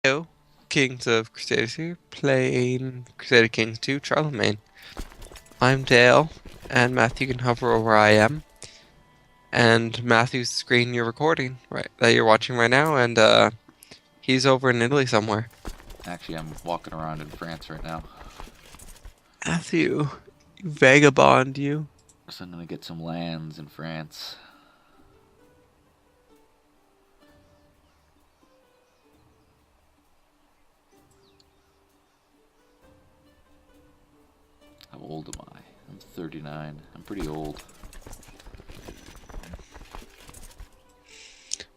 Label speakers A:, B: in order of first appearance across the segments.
A: Hello, Kings of Crusaders here, playing Crusader Kings 2 Charlemagne. I'm Dale, and Matthew can hover over where I am, and Matthew's screen you're recording, right, that you're watching right now, and he's over in Italy somewhere.
B: Actually, I'm walking around in France right now.
A: Matthew, you vagabond, you.
B: So I'm gonna get some lands in France. How old am I? I'm 39. I'm pretty old.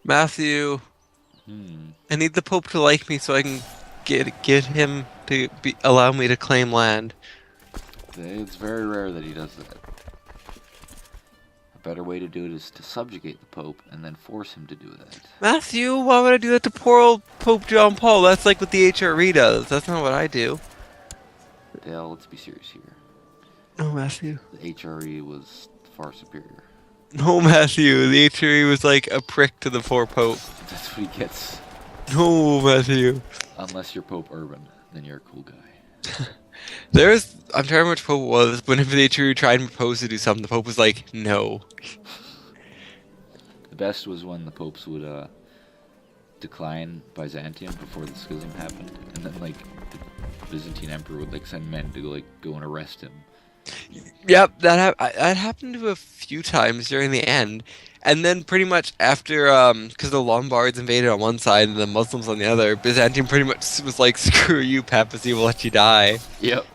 A: Matthew, I need the Pope to like me so I can get him to allow me to claim land.
B: It's very rare that he does that. A better way to do it is to subjugate the Pope and then force him to do that.
A: Matthew, why would I do that to poor old Pope John Paul? That's like what the HRE does. That's not what I do.
B: Dale, let's be serious here.
A: No, Matthew.
B: The HRE was far superior.
A: No, Matthew. The HRE was like a prick to the poor Pope.
B: That's what he gets.
A: No, Matthew.
B: Unless you're Pope Urban, then you're a cool guy.
A: I'm trying to remember which Pope it was. Whenever the HRE tried and proposed to do something, the Pope was like, no.
B: The best was when the popes would decline Byzantium before the schism happened, and then like the Byzantine emperor would like send men to go and arrest him.
A: Yep, that happened to a few times during the end. And then pretty much after, because the Lombards invaded on one side and the Muslims on the other, Byzantium pretty much was like, screw you, papacy, we'll let you die.
B: Yep.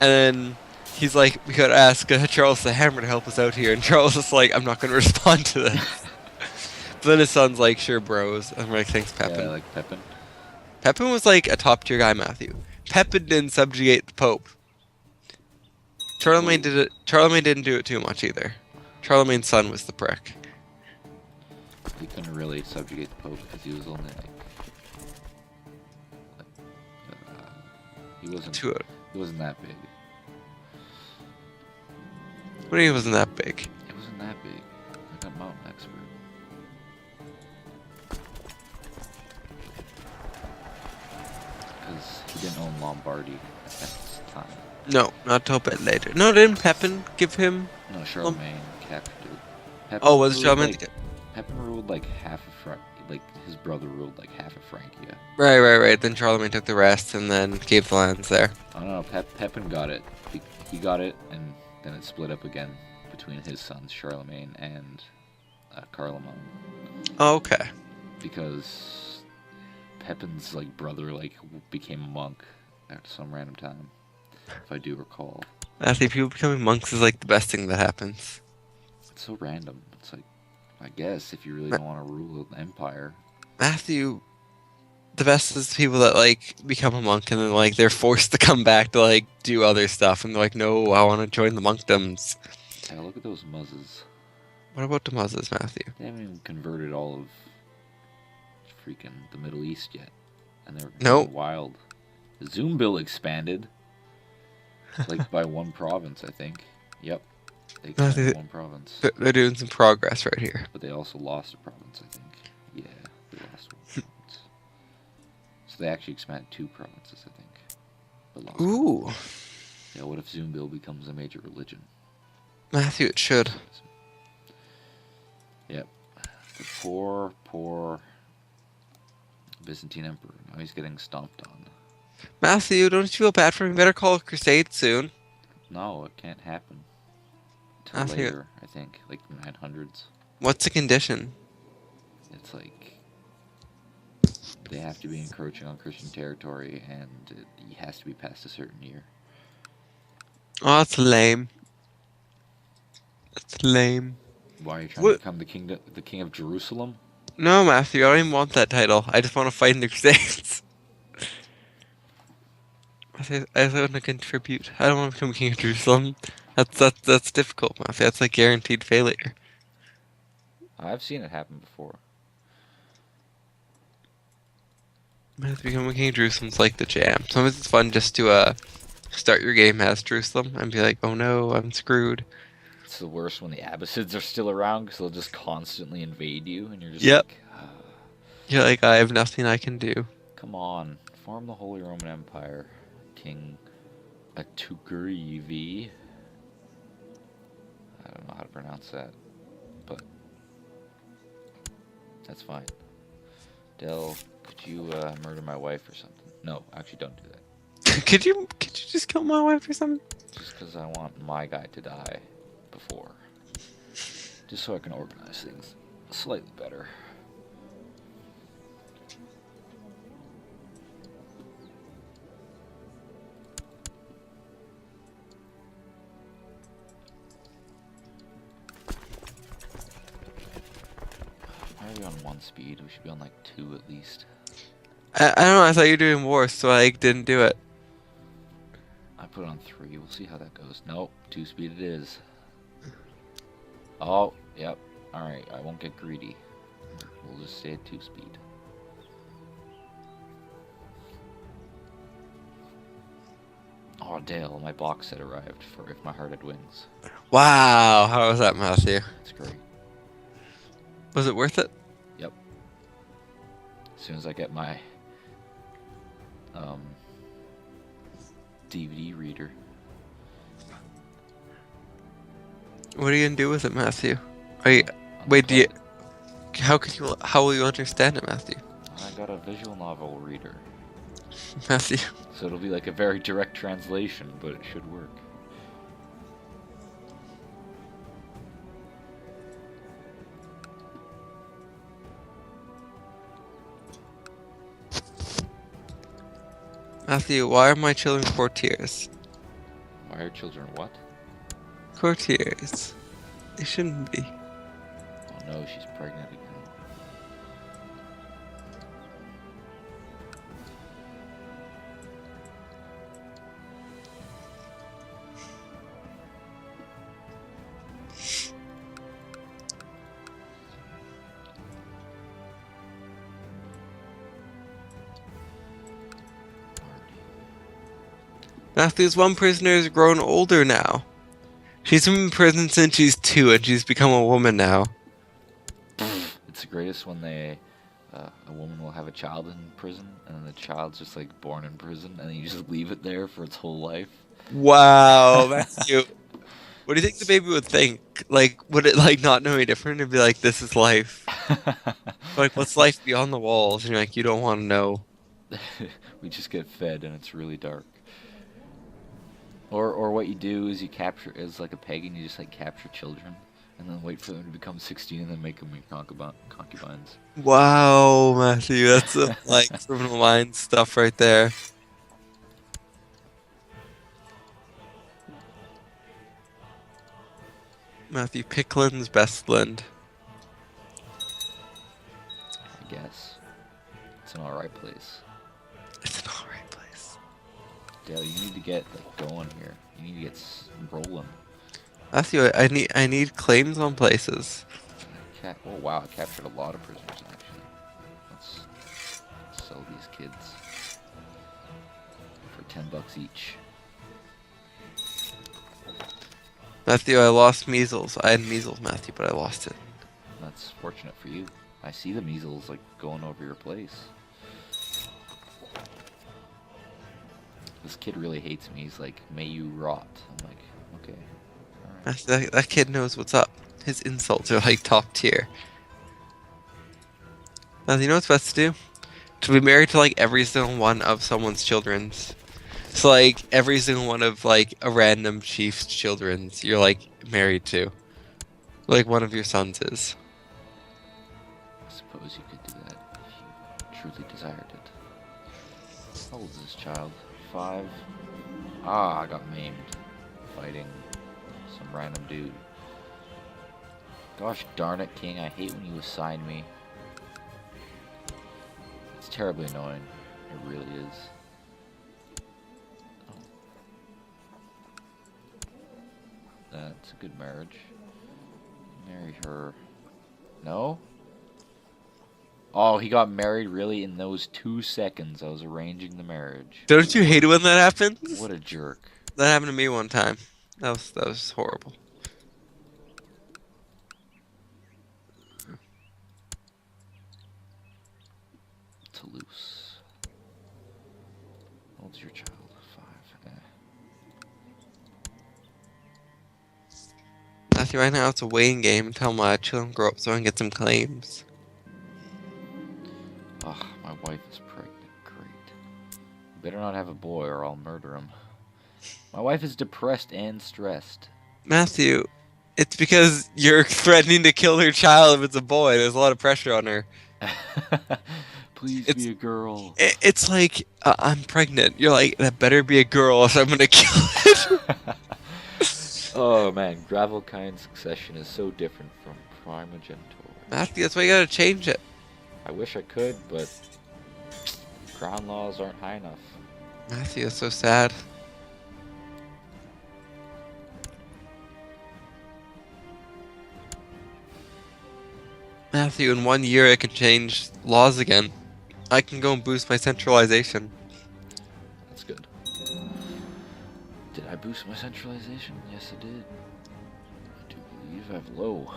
A: And then he's like, we gotta ask Charles the Hammer to help us out here. And Charles is like, I'm not gonna respond to this. But then his son's like, sure, bros. I'm like, thanks, Pepin.
B: Yeah, like Pepin.
A: Pepin was like a top tier guy, Matthew. Pepin didn't subjugate the Pope. Charlemagne did it. Charlemagne didn't do it too much either. Charlemagne's son was the prick.
B: He couldn't really subjugate the Pope because he was only he wasn't
A: Too.
B: he wasn't that big.
A: When he wasn't that big.
B: It wasn't that big. I got mountain expert. Because he didn't own Lombardy at that time.
A: No, not till a bit later. No, didn't Pepin give him?
B: No, Charlemagne captured it.
A: Oh, was it Charlemagne?
B: Pepin ruled like half of like his brother ruled like half of Francia.
A: Right. Then Charlemagne took the rest and then gave the lands there.
B: I don't know. Pepin got it. He got it, and then it split up again between his sons Charlemagne and Carloman.
A: Oh, okay.
B: Because Pepin's like brother like became a monk at some random time, if I do recall.
A: I think people becoming monks is like the best thing that happens.
B: It's so random. It's like, I guess if you really don't want to rule an empire.
A: Matthew, the best is people that like become a monk and then like they're forced to come back to like do other stuff and they're like, no, I want to join the monkdoms.
B: Yeah, look at those muzzes.
A: What about the Muslims, Matthew?
B: They haven't even converted all of freaking the Middle East yet, and they're
A: Nope.
B: wild. Zoombill expanded, like by one province, I think. Yep, they expanded one province.
A: They're doing some progress right here.
B: But they also lost a province, I think. Yeah, they lost one province. So they actually expanded two provinces, I think. But lost
A: Ooh.
B: one. Yeah, what if Zoombill becomes a major religion?
A: Matthew, it should.
B: Yep. The poor Byzantine emperor. Now he's getting stomped on.
A: Matthew, don't you feel bad for me? Better call a crusade soon.
B: No, it can't happen. Until
A: Matthew.
B: later, I think. Like the 900s.
A: What's the condition?
B: It's like they have to be encroaching on Christian territory, and it has to be past a certain year.
A: Oh, that's lame. That's lame.
B: Why are you trying to become the king of Jerusalem?
A: No, Matthew, I don't even want that title. I just want to fight in the Crusades. I just want to contribute. I don't want to become king of Jerusalem. That's difficult, Matthew. That's like guaranteed failure.
B: I've seen it happen before.
A: Matthew, becoming king of Jerusalem's like the jam. Sometimes it's fun just to start your game as Jerusalem and be like, oh no, I'm screwed.
B: It's the worst when the Abbasids are still around because they'll just constantly invade you, and you're just
A: Yep.
B: like,
A: You're like, I have nothing I can do.
B: Come on, form the Holy Roman Empire, King Atugrivi. I don't know how to pronounce that, but that's fine. Del, could you murder my wife or something? No, actually, don't do that.
A: Could you just kill my wife or something?
B: Just because I want my guy to die before. Just so I can organize things slightly better. Why are we on 1 speed? We should be on like 2 at least.
A: I don't know. I thought you were doing war, so I didn't do it.
B: I put it on 3. We'll see how that goes. Nope, 2 speed it is. Oh, yep. Alright, I won't get greedy. We'll just stay at 2 speed. Oh, Dale, my box set arrived for If My Heart Had Wings.
A: Wow, how was that, Matthew?
B: It's great.
A: Was it worth it?
B: Yep. As soon as I get my DVD reader.
A: What are you gonna do with it, Matthew? Are you, wait, do you? How will you understand it, Matthew?
B: I got a visual novel reader.
A: Matthew.
B: So it'll be like a very direct translation, but it should work.
A: Matthew, why are my children courtiers?
B: Why are children what?
A: Courtiers. They shouldn't be.
B: Oh no, she's pregnant again.
A: Matthew's one prisoner has grown older now. She's been in prison since she's 2, and she's become a woman now.
B: It's the greatest when a woman will have a child in prison, and then the child's just like born in prison, and then you just leave it there for its whole life.
A: Wow, Matthew. What do you think the baby would think? Like, would it like not know any different? It'd be like, this is life. Like, what's life beyond the walls? And you're like, you don't want to know.
B: We just get fed, and it's really dark. Or what you do is you capture, as like a pagan, you just like capture children, and then wait for them to become 16, and then make them your concubines.
A: Wow, Matthew, that's some, like criminal mind stuff right there. Matthew Picklin's Bestland.
B: I guess. It's an alright place.
A: It's an alright place.
B: Dale, you need to get like going here. You need to get rolling.
A: Matthew, I need claims on places.
B: Oh wow, I captured a lot of prisoners actually. Let's sell these kids for $10 each.
A: Matthew, I lost measles. I had measles, Matthew, but I lost it.
B: That's fortunate for you. I see the measles like going over your place. This kid really hates me. He's like, may you rot. I'm like, okay. All right.
A: Matthew, that kid knows what's up. His insults are like top tier. Matthew, you know what's best to do? To be married to like every single one of someone's children's. So like every single one of like a random chief's children's, you're like married to. Like one of your sons is.
B: I suppose you could do that if you truly desired it. How old is this child? 5? Ah, I got maimed. Fighting some random dude. Gosh darn it, King. I hate when you assign me. It's terribly annoying. It really is. Oh. That's a good marriage. Marry her. No? Oh, he got married really in those 2 seconds I was arranging the marriage.
A: Don't you hate it when that happens?
B: What a jerk.
A: That happened to me one time. That was horrible.
B: Toulouse. old's your child? 5.
A: Matthew, right now it's a weighing game until my children grow up so I can get some claims.
B: Ugh, my wife is pregnant. Great. You better not have a boy or I'll murder him. My wife is depressed and stressed.
A: Matthew, it's because you're threatening to kill her child if it's a boy. There's a lot of pressure on her.
B: Please
A: It's
B: be a girl.
A: it's like I'm pregnant. You're like, that better be a girl, so I'm gonna kill it.
B: Oh man, Gravelkind succession is so different from Primogenitor.
A: Matthew, that's why you gotta change it.
B: I wish I could, but crown laws aren't high enough.
A: Matthew, that's so sad. Matthew, in 1 year I can change laws again. I can go and boost my centralization.
B: That's good. Did I boost my centralization? Yes, I did. I do believe I have low.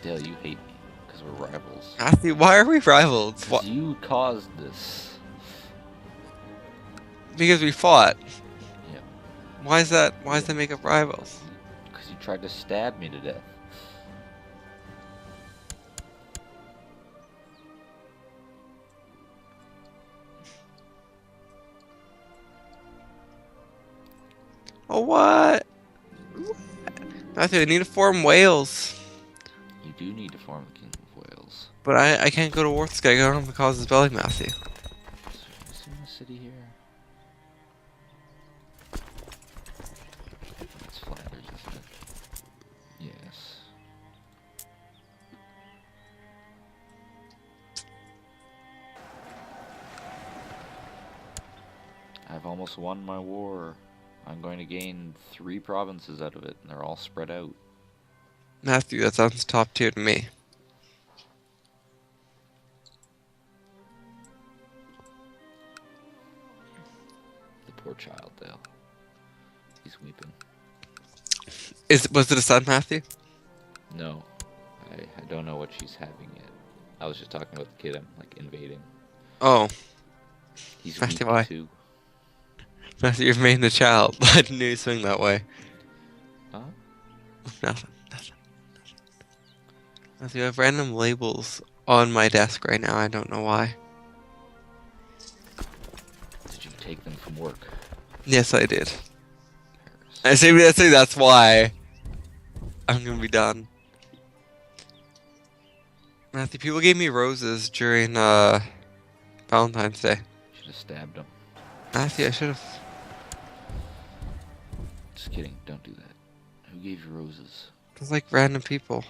B: Dale, you hate me because we're rivals.
A: Matthew, why are we rivals?
B: Because you caused this.
A: Because we fought.
B: Yeah.
A: Why is that? Why does that make us rivals?
B: Because you tried to stab me to death.
A: Oh, what? Matthew, I need to form Wales.
B: You do need to form the Kingdom of Wales.
A: But I can't go to Warthsky. I don't have the causes belly, Matthew.
B: Is there a city here? It's Flanders, isn't it? Yes. I've almost won my war. I'm going to gain 3 provinces out of it, and they're all spread out.
A: Matthew, that sounds top tier to me.
B: The poor child, Dale. He's weeping.
A: Was it a son, Matthew?
B: No, I don't know what she's having yet. I was just talking about the kid I'm like invading.
A: Oh,
B: He's
A: Matthew,
B: weeping
A: why?
B: too.
A: Matthew, you've made the child. I didn't know you swing that way.
B: Huh?
A: Nothing. Matthew, I have random labels on my desk right now. I don't know why.
B: Did you take them from work?
A: Yes, I did.
B: Paris.
A: I say that's why I'm gonna be done. Matthew, people gave me roses during Valentine's Day.
B: Should have stabbed him.
A: Matthew, I should have.
B: Just kidding. Don't do that. Who gave you roses?
A: Just like random people.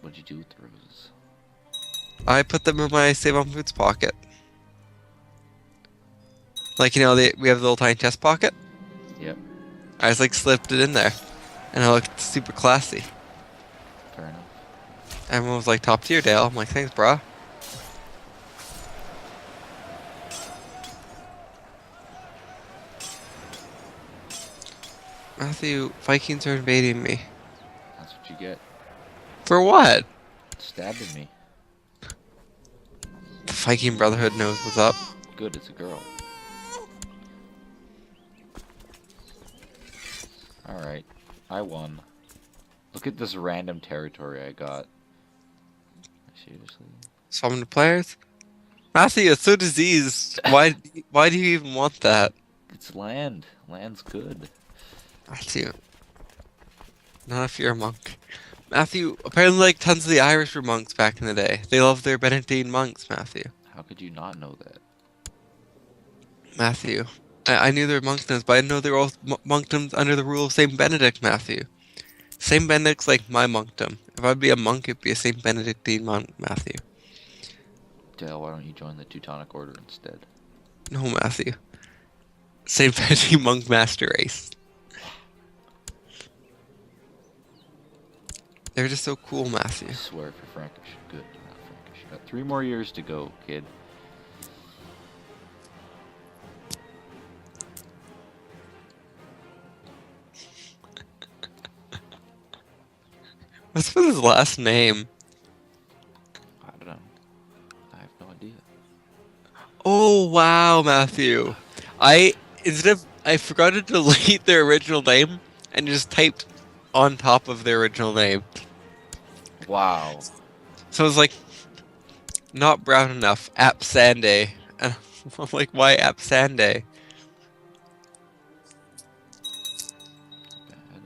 B: What'd you do with the roses?
A: I put them in my Save on Foods pocket. Like, you know, we have the little tiny chest pocket.
B: Yep.
A: I just like slipped it in there, and it looked super classy.
B: Fair enough.
A: Everyone was like, top tier, Dale. I'm like, thanks, brah. Matthew, Vikings are invading me.
B: That's what you get.
A: For what?
B: Stabbing me.
A: The Viking Brotherhood knows what's up.
B: Good, it's a girl. Alright, I won. Look at this random territory I got. Seriously?
A: Summon the players? Matthew, it's so diseased. Why do you even want that?
B: It's land. Land's good.
A: Matthew. Not if you're a monk. Matthew, apparently like tons of the Irish were monks back in the day. They love their Benedictine monks, Matthew.
B: How could you not know that?
A: Matthew. I knew there were monkdoms, but I didn't know they were all monkdoms under the rule of Saint Benedict, Matthew. Saint Benedict's like my monkdom. If I'd be a monk, it'd be a Saint Benedictine monk, Matthew.
B: Dale, why don't you join the Teutonic Order instead?
A: No, Matthew. Saint Benedict monk master race. They're just so cool, Matthew.
B: I swear for Frankish. Good, not Frankish. You got 3 more years to go, kid.
A: What's with his last name? Oh wow, Matthew. I instead of I forgot to delete their original name and just typed on top of their original name.
B: Wow.
A: So I was like, not brown enough. App Sanday. And I'm like, why App Sanday?
B: Bad.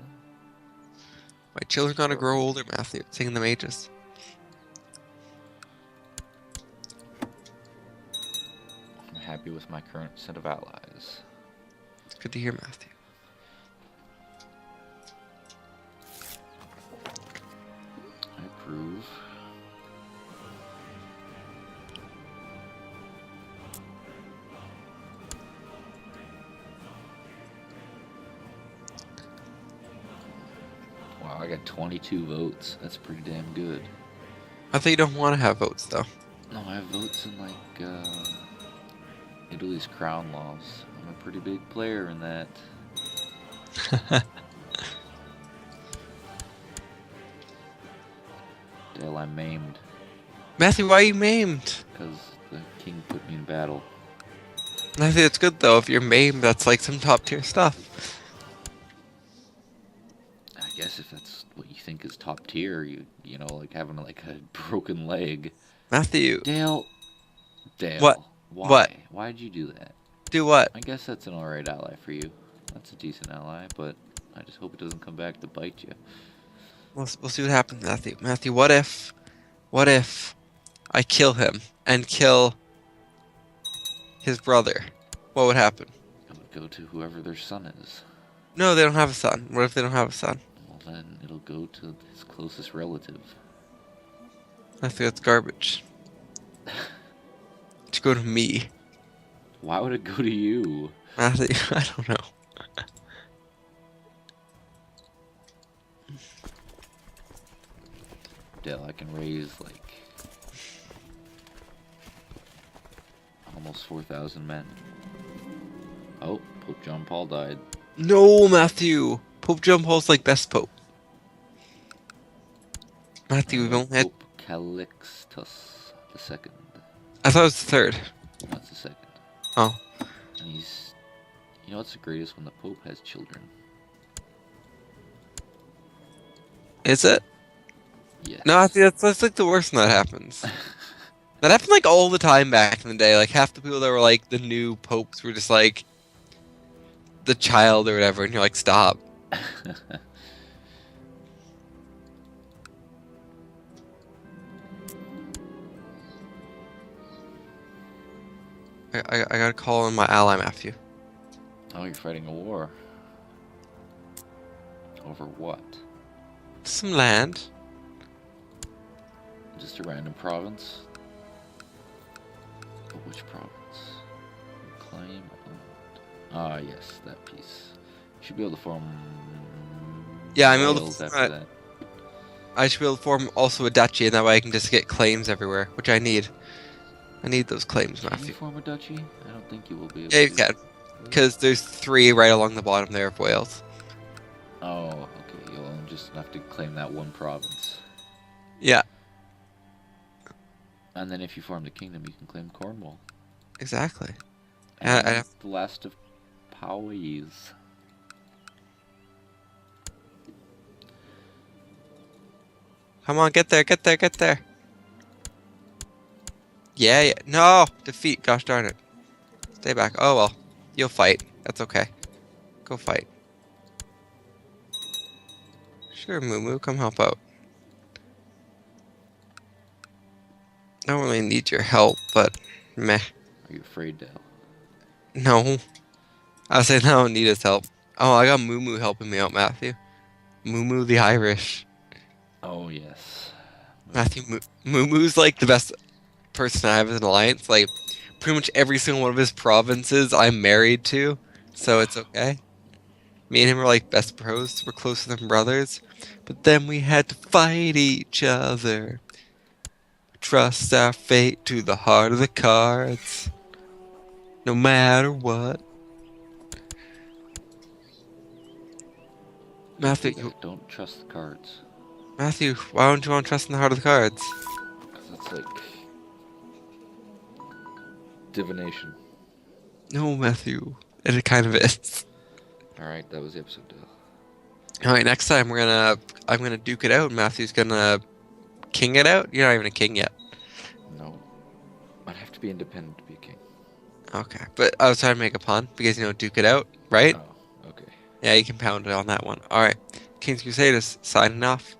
A: My children gotta grow
B: Struggle.
A: older, Matthew. Singing them ages.
B: I'm happy with my current set of allies.
A: It's good to hear, Matthew.
B: I approve. Wow, I got 22 votes. That's pretty damn good.
A: I thought you don't want to have votes though.
B: No, I have votes in like Italy's crown laws. I'm a pretty big player in that. Dale, I'm maimed
A: Matthew, why are you maimed?
B: because the king put me in battle.
A: Matthew, it's good though. If you're maimed, that's like some top tier stuff.
B: I guess if that's what you think is top tier, you know, like having like a broken leg.
A: Matthew,
B: Dale,
A: what?
B: why?
A: What?
B: Why'd you do that?
A: Do what?
B: I guess that's an alright ally for you. That's a decent ally, but I just hope it doesn't come back to bite you.
A: We'll see what happens, Matthew. Matthew, what if I kill him and kill his brother? What would happen?
B: It would go to whoever their son is.
A: No, they don't have a son. What if they don't have a son?
B: Well, then it'll go to his closest relative.
A: I think that's garbage. It should go to me.
B: Why would it go to you?
A: Matthew, I don't know.
B: Dale, I can raise like almost 4,000 men. Oh, Pope John Paul died.
A: No, Matthew. Pope John Paul's like best pope. Matthew, we've only had.
B: Pope Calixtus II.
A: I thought it was the third.
B: That's the second.
A: Oh.
B: And he's, you know what's the greatest when the Pope has children?
A: Is it?
B: Yes.
A: No, I think that's like the worst when that happens. That happened like all the time back in the day. Like half the people that were like the new popes were just like the child or whatever, and you're like, stop. I gotta call on my ally Matthew.
B: Oh, you're fighting a war. Over what?
A: Some land.
B: Just a random province? But which province? Claim owned. Ah, yes, that piece. You should be able to form.
A: Yeah, I'm able to.
B: Wales after that.
A: I should be able to form also a duchy, and that way I can just get claims everywhere, which I need. I need those claims,
B: Can you
A: Matthew.
B: form a duchy? I don't think you will be able
A: Yeah, you
B: to.
A: can. Because there's 3 right along the bottom there of Wales.
B: Oh, okay. You'll just have to claim that one province.
A: Yeah,
B: And then if you form the kingdom, you can claim Cornwall.
A: exactly.
B: And
A: I-
B: that's the last of Powys.
A: Come on, get there, get there, get there. Yeah, yeah. No! Defeat, gosh darn it. Stay back. Oh well. You'll fight. That's okay. Go fight. Sure, Moo, come help out. I don't really need your help, but meh.
B: Are you afraid, Dale?
A: No. I said I don't need his help. Oh, I got Moo helping me out, Matthew. Moo the Irish.
B: Oh, yes.
A: Matthew, Moo's like the best person I have as an alliance. Like, pretty much every single one of his provinces I'm married to, so it's okay. Me and him are like best bros. We're closer than brothers. But then we had to fight each other. Trust our fate to the heart of the cards. No matter what. Matthew,
B: Don't trust the cards.
A: Matthew, why don't you want to trust in the heart of the cards?
B: Because it's like. divination.
A: No, Matthew. It kind of is.
B: Alright, that was the episode deal.
A: All right, next time I'm gonna duke it out. Matthew's gonna king it out. You're not even a king yet.
B: No. I'd have to be independent to be a king.
A: Okay, but I was trying to make a pun because duke it out, right?
B: Oh, okay.
A: Yeah, you can pound it on that one. All right, Kings Crusaders signing off.